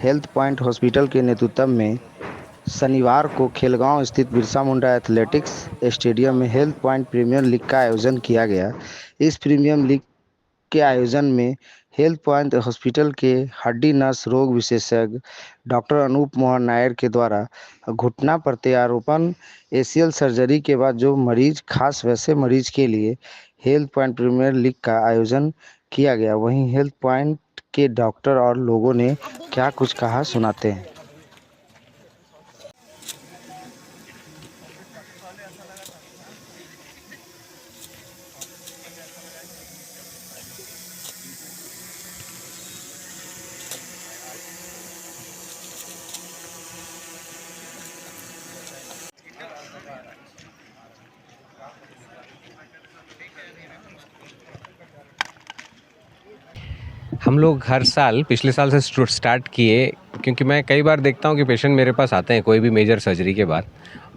Health point hospital के नेतृत्व में शनिवार को खेलगांव स्थित बिरसा मुंडा एथलेटिक्स स्टेडियम में हेल्थ पॉइंट प्रीमियर लीग का आयोजन किया गया। इस प्रीमियर लीग के आयोजन में हेल्थ पॉइंट हॉस्पिटल के हड्डी नस रोग विशेषज्ञ डॉक्टर अनूप मोहन नायर के द्वारा घुटना प्रत्यारोपण एसीएल सर्जरी के बाद जो मरीज खास वैसे मरीज के लिए हेल्थ पॉइंट प्रीमियर लीग का आयोजन किया गया। वहीं हेल्थ पॉइंट के डॉक्टर और लोगों ने क्या कुछ कहा, सुनाते हैं। हम लोग हर साल पिछले साल से स्टार्ट किए, क्योंकि मैं कई बार देखता हूँ कि पेशेंट मेरे पास आते हैं कोई भी मेजर सर्जरी के बाद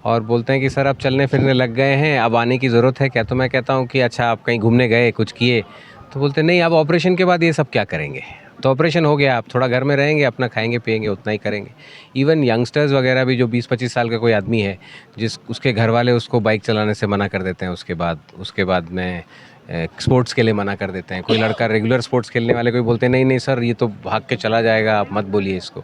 और बोलते हैं कि सर अब चलने फिरने लग गए हैं, अब आने की ज़रूरत है क्या। तो मैं कहता हूँ कि अच्छा आप कहीं घूमने गए, कुछ किए। तो बोलते हैं नहीं, अब ऑपरेशन के बाद ये सब क्या करेंगे। तो ऑपरेशन हो गया, आप थोड़ा घर में रहेंगे, अपना खाएंगे पिएंगे, उतना ही करेंगे। इवन यंगस्टर्स वगैरह भी, जो 20-25 साल का कोई आदमी है, जिस उसके घर वाले उसको बाइक चलाने से मना कर देते हैं, उसके बाद में स्पोर्ट्स के लिए मना कर देते हैं। कोई लड़का रेगुलर स्पोर्ट्स खेलने वाले कोई बोलते हैं नहीं नहीं सर ये तो भाग के चला जाएगा, आप मत बोलिए इसको।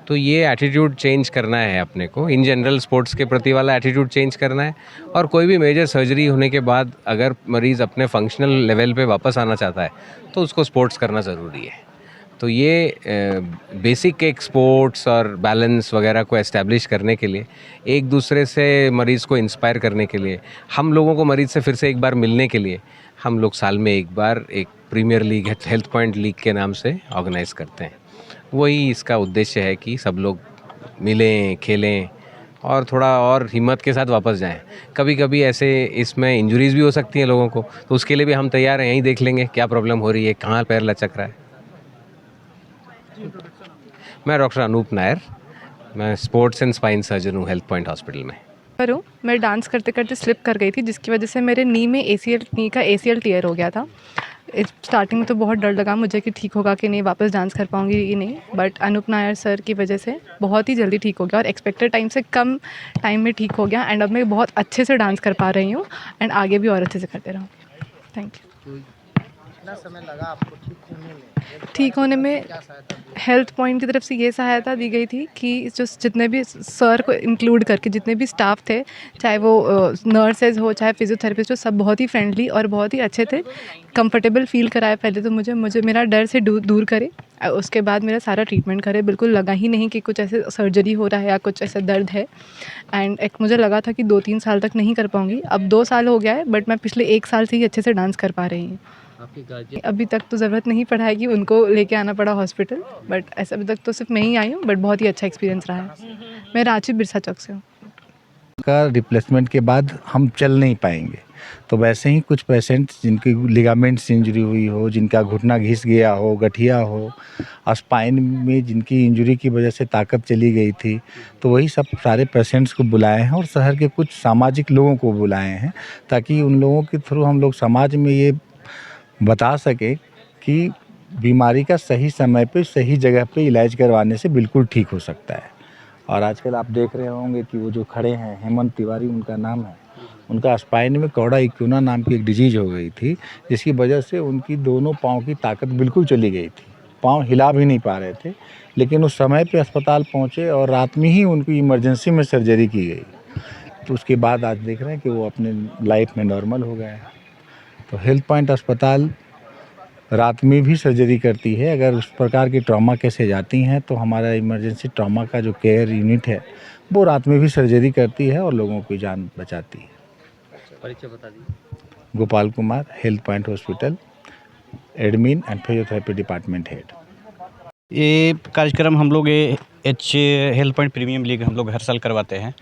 तो ये एटीट्यूड चेंज करना है अपने को, इन जनरल स्पोर्ट्स के प्रति वाला एटीट्यूड चेंज करना है। और कोई भी मेजर सर्जरी होने के बाद अगर मरीज़ अपने फंक्शनल लेवल पे वापस आना चाहता है तो उसको स्पोर्ट्स करना ज़रूरी है। तो ये बेसिक एक स्पोर्ट्स और बैलेंस वगैरह को एस्टैब्लिश करने के लिए, एक दूसरे से मरीज़ को इंस्पायर करने के लिए, हम लोगों को मरीज़ से फिर से एक बार मिलने के लिए, हम लोग साल में एक बार एक premier league, health point league के नाम से ऑर्गेनाइज़ करते हैं। वही इसका उद्देश्य है कि सब लोग मिलें, खेलें और थोड़ा और हिम्मत के साथ वापस जाएं। कभी कभी ऐसे इसमें इंजरीज़ भी हो सकती हैं लोगों को, तो उसके लिए भी हम तैयार हैं, यहीं देख लेंगे क्या प्रॉब्लम हो रही है, कहाँ पैर लचक रहा है। मैं डॉक्टर अनूप नायर, मैं स्पोर्ट्स एंड स्पाइन सर्जन हूँ हेल्थ पॉइंट हॉस्पिटल में। करूँ, मैं डांस करते करते स्लिप कर गई थी, जिसकी वजह से मेरे नी का एसीएल टीयर हो गया था। स्टार्टिंग में तो बहुत डर लगा मुझे कि ठीक होगा कि नहीं, वापस डांस कर पाऊँगी कि नहीं, बट अनूप नायर सर की वजह से बहुत ही जल्दी ठीक हो गया और एक्सपेक्टेड टाइम से कम टाइम में ठीक हो गया। एंड अब मैं बहुत अच्छे से डांस कर पा रही हूँ एंड आगे भी और अच्छे से करते रहूँ। Thank you. कितना समय लगा आपको ठीक होने में? ठीक होने में क्या सहायता दी? हेल्थ पॉइंट की तरफ से ये सहायता दी गई थी कि जो जितने भी सर को इंक्लूड करके जितने भी स्टाफ थे, चाहे वो नर्सेज हो चाहे फिजियोथेरेपिस्ट हो, सब बहुत ही फ्रेंडली और बहुत ही अच्छे थे। कंफर्टेबल फील कराया पहले तो मुझे मेरा डर से दूर करे, उसके बाद मेरा सारा ट्रीटमेंट करे। बिल्कुल लगा ही नहीं कि कुछ ऐसे सर्जरी हो रहा है या कुछ ऐसा दर्द है। एंड एक मुझे लगा था कि 2-3 साल तक नहीं कर पाऊँगी, अब 2 साल हो गया है, बट मैं पिछले 1 साल से ही अच्छे से डांस कर पा रही हूँ। अभी तक तो ज़रूरत नहीं पड़ा है कि उनको लेके आना पड़ा हॉस्पिटल, बट ऐसा अभी तक तो सिर्फ मैं ही आई हूँ, बट बहुत ही अच्छा एक्सपीरियंस रहा है। मैं रांची बिरसा चौक से हूँ। का रिप्लेसमेंट के बाद हम चल नहीं पाएंगे, तो वैसे ही कुछ पेशेंट जिनकी लिगामेंट्स इंजरी हुई हो, जिनका घुटना घिस गया हो, गठिया हो, स्पाइन में जिनकी इंजरी की वजह से ताकत चली गई थी, तो वही सब सारे पेशेंट्स को बुलाए हैं और शहर के कुछ सामाजिक लोगों को बुलाए हैं, ताकि उन लोगों के थ्रू हम लोग समाज में ये बता सके कि बीमारी का सही समय पे सही जगह पे इलाज करवाने से बिल्कुल ठीक हो सकता है। और आजकल आप देख रहे होंगे कि वो जो खड़े हैं, हेमंत तिवारी उनका नाम है, उनका स्पाइन में कौड़ा इक्विना नाम की एक डिजीज हो गई थी, जिसकी वजह से उनकी दोनों पाँव की ताकत बिल्कुल चली गई थी, पाँव हिला भी नहीं पा रहे थे। लेकिन उस समय पे अस्पताल पहुँचे और रात में ही उनकी इमरजेंसी में सर्जरी की गई, तो उसके बाद आज देख रहे हैं कि वो अपने लाइफ में नॉर्मल हो गए हैं। तो हेल्थ पॉइंट अस्पताल रात में भी सर्जरी करती है। अगर उस प्रकार की ट्रॉमा केसेज आती हैं तो हमारा इमरजेंसी ट्रॉमा का जो केयर यूनिट है वो रात में भी सर्जरी करती है और लोगों की जान बचाती है। परिचय बता दीजिए। Gopal Kumar, health point hospital, admin and physiotherapy department head. ये कार्यक्रम हम लोग H health point premium league हम लोग हर साल करवाते हैं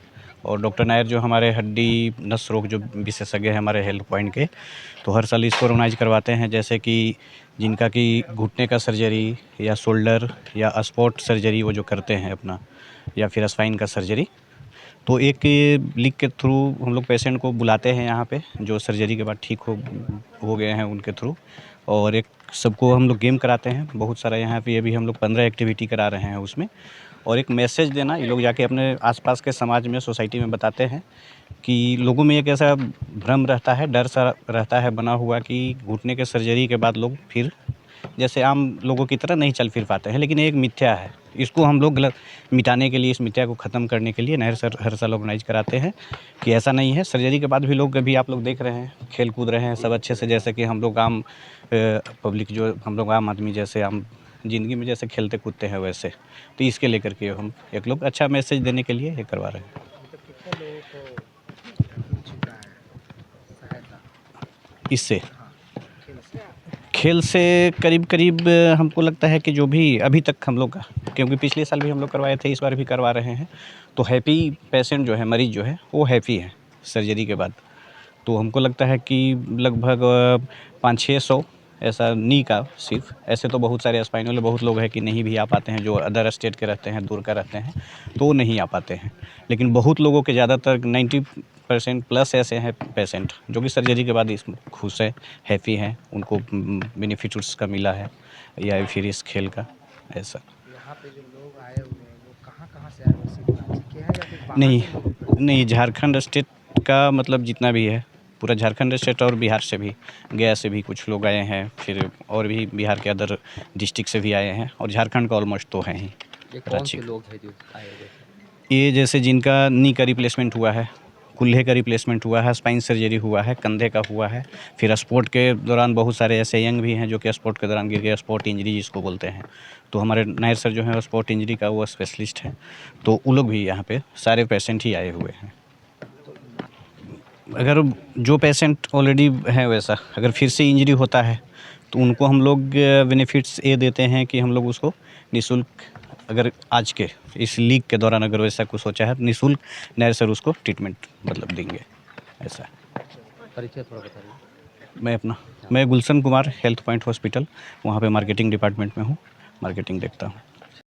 और डॉक्टर नायर जो हमारे हड्डी नस रोग जो विशेषज्ञ हैं हमारे हेल्थ पॉइंट के, तो हर साल इसको ऑर्गेनाइज करवाते हैं। जैसे कि जिनका कि घुटने का सर्जरी या शोल्डर या स्पॉट सर्जरी वो जो करते हैं अपना, या फिर स्पाइन का सर्जरी, तो एक लीग के थ्रू हम लोग पेशेंट को बुलाते हैं यहाँ पे, जो सर्जरी के बाद ठीक हो गए हैं उनके थ्रू, और एक सबको हम लोग गेम कराते हैं बहुत सारा। यहाँ पे अभी हम लोग 15 एक्टिविटी करा रहे हैं उसमें। और एक मैसेज देना, ये लोग जाके अपने आसपास के समाज में, सोसाइटी में बताते हैं कि लोगों में एक ऐसा भ्रम रहता है, डर सा रहता है बना हुआ कि घुटने के सर्जरी के बाद लोग फिर जैसे आम लोगों की तरह नहीं चल फिर पाते हैं, लेकिन ये एक मिथ्या है। इसको हम लोग गलत मिटाने के लिए, इस मिथ्या को ख़त्म करने के लिए नहर सर हर साल ऑर्गेनाइज कराते हैं कि ऐसा नहीं है। सर्जरी के बाद भी लोग, अभी आप लोग देख रहे हैं, खेल कूद रहे हैं सब अच्छे से, जैसे कि हम लोग आम पब्लिक, जो हम लोग आम आदमी जैसे आम ज़िंदगी में जैसे खेलते कूदते हैं वैसे। तो इसके लेकर के हम एक लोग अच्छा मैसेज देने के लिए ये करवा रहे हैं। इससे खेल से करीब करीब हमको लगता है कि जो भी अभी तक हम लोग का, क्योंकि पिछले साल भी हम लोग करवाए थे, इस बार भी करवा रहे हैं, तो हैप्पी पेशेंट जो है, मरीज़ जो है वो हैप्पी है सर्जरी के बाद। तो हमको लगता है कि लगभग 500-600 ऐसा नी का सिर्फ, ऐसे तो बहुत सारे स्पाइनल बहुत लोग हैं कि नहीं भी आ पाते हैं, जो अदर स्टेट के रहते हैं, दूर का रहते हैं, तो वो नहीं आ पाते हैं। लेकिन बहुत लोगों के, ज़्यादातर 90% प्लस ऐसे हैं पेशेंट जो कि सर्जरी के बाद इसमें खुश है, हैप्पी हैं, उनको बेनिफिट उसका मिला है, या फिर इस खेल का ऐसा। यहाँ पे जो लोग आए हुए हैं वो कहाँ से आए हैं, सिर्फ रांची के हैं या फिर बाहर नहीं के लोग? नहीं, झारखंड स्टेट का मतलब जितना भी है पूरा झारखंड स्टेट, और बिहार से भी, गया से भी कुछ लोग आए हैं, फिर और भी बिहार के अदर डिस्ट्रिक्ट से भी आए हैं, और झारखंड का ऑलमोस्ट तो हैं ही। ये कौन से लोग हैं जो आए हुए हैं? ये जैसे जिनका नी का रिप्लेसमेंट हुआ है, कुल्हे का रिप्लेसमेंट हुआ है, स्पाइन सर्जरी हुआ है, कंधे का हुआ है, फिर स्पोर्ट के दौरान बहुत सारे ऐसे यंग भी हैं जो कि स्पोर्ट के दौरान गिर गए, स्पोर्ट इंजरी जिसको बोलते हैं। तो हमारे नायर सर जो है स्पोर्ट इंजरी का वो स्पेशलिस्ट हैं, तो वो लोग भी यहाँ पे सारे पेशेंट ही आए हुए हैं। अगर जो पेशेंट ऑलरेडी है वैसा, अगर फिर से इंजरी होता है तो उनको हम लोग बेनिफिट्स ये देते हैं कि हम लोग उसको निःशुल्क, अगर आज के इस लीग के दौरान अगर वैसा कुछ सोचा है, निःशुल्क नायर सर उसको ट्रीटमेंट मतलब देंगे ऐसा। परिचय थोड़ा बताइए। मैं Gulshan Kumar, health point hospital, वहाँ पे मार्केटिंग डिपार्टमेंट में हूँ, मार्केटिंग देखता हूँ।